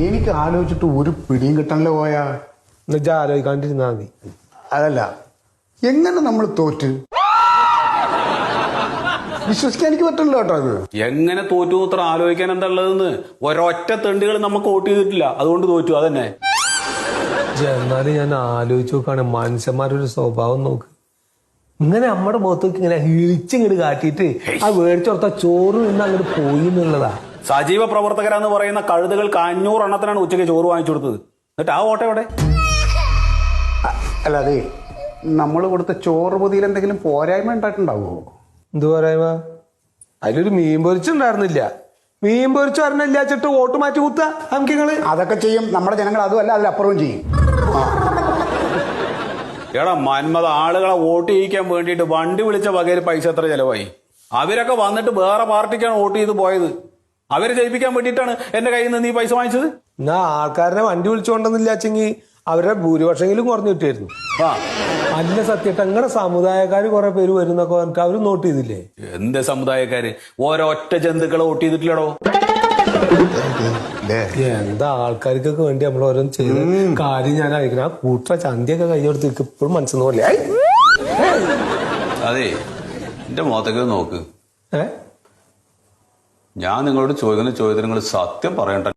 എനിക്ക് ആലോചിച്ചിട്ട് ഒരു പിടിയും കിട്ടാനല്ലോ പോയാ. എന്നുവെച്ചാൽ ആലോചിക്കാണ്ടിരുന്നാ മതി. അതല്ല, എങ്ങനെ നമ്മൾ തോറ്റ്? വിശ്വസിക്കാൻ എനിക്ക് പറ്റില്ല കേട്ടോ. അത് എങ്ങനെ തോറ്റു ഇത്ര ആലോചിക്കാൻ എന്താ ഉള്ളതെന്ന്? ഒരൊറ്റ തെണ്ടുകൾ നമുക്ക് വോട്ട് ചെയ്തിട്ടില്ല, അതുകൊണ്ട് തോറ്റു. അതന്നെ. എന്നാലും ഞാൻ ആലോചിച്ച് നോക്കാണ്, മനുഷ്യന്മാരൊരു സ്വഭാവം നോക്ക്. ഇങ്ങനെ നമ്മുടെ മുഖത്തേക്ക് ഇങ്ങനെ ഇളിച്ചിങ്ങോട്ട് കാട്ടിയിട്ട് ആ മേടിച്ചോർത്ത ചോറ് നിന്ന് അങ്ങോട്ട് പോയി എന്നുള്ളതാ. സജീവ പ്രവർത്തകരാന്ന് പറയുന്ന കഴുതകൾക്ക് 500 എണ്ണത്തിനാണ് ഉച്ചയ്ക്ക് ചോറ് വാങ്ങിച്ചു കൊടുത്തത്. എന്നിട്ട് ആ വോട്ട് എവിടെ? അല്ല, അതെ, നമ്മൾ കൊടുത്ത ചോറ് പൊതിയിൽ എന്തെങ്കിലും പോരായ്മ ഉണ്ടായിട്ടുണ്ടാവുമോ? എന്തു പറയാ, അതിലൊരു മീൻ പൊരിച്ചുണ്ടായിരുന്നില്ല. മീൻ പൊരിച്ചു വരണില്ല വെച്ചിട്ട് വോട്ട് മാറ്റി കുത്ത നമുക്കിങ്ങള്. അതൊക്കെ ചെയ്യും നമ്മുടെ ജനങ്ങൾ, അതുമല്ല അതിലപ്പുറവും ചെയ്യും. എടാ മന്മത, ആളുകളെ വോട്ട് ചെയ്യിക്കാൻ വേണ്ടിയിട്ട് വണ്ടി വിളിച്ച വകയിൽ പൈസ എത്ര ചെലവായി? അവരൊക്കെ വന്നിട്ട് വേറെ പാർട്ടിക്കാണ് വോട്ട് ചെയ്ത് പോയത്. അവരെ ജയിപ്പിക്കാൻ വേണ്ടിയിട്ടാണ് എന്റെ കയ്യിൽ നിന്ന് നീ പൈസ വാങ്ങിച്ചത്. എന്നാ ആൾക്കാരനെ വണ്ടി വിളിച്ചോണ്ടെന്നില്ല വെച്ചെങ്കിൽ അവരുടെ ഭൂരിപക്ഷമെങ്കിലും കുറഞ്ഞു കിട്ടിയായിരുന്നു. ആ അല്ല സത്യമായിട്ട് അങ്ങനെ സമുദായക്കാര് കുറെ പേര് വരുന്നൊക്കെ പറഞ്ഞിട്ട് അവര് നോട്ട് ചെയ്തില്ലേ? എന്ത് സമുദായക്കാര്? ഓരൊറ്റ ജന്തുക്കളെ വോട്ട് ചെയ്തിട്ടില്ലടോ. എന്താ ആൾക്കാർക്കൊക്കെ വേണ്ടി നമ്മൾ ഓരോന്ന് ചെയ്ത് കാര്യം ഞാൻ അയക്കണം. ആ കൂട്ട ചന്തിയൊക്കെ കഴിഞ്ഞെടുത്ത് ഇപ്പോഴും മനസ്സിന്ന് പോലെ. അതെ, എന്റെ മുഖത്തേക്ക് നോക്ക്. ഏ ഞാൻ നിങ്ങളോട് ചോദിക്കുന്ന ചോദ്യത്തിന് നിങ്ങൾ സത്യം പറയണ്ട.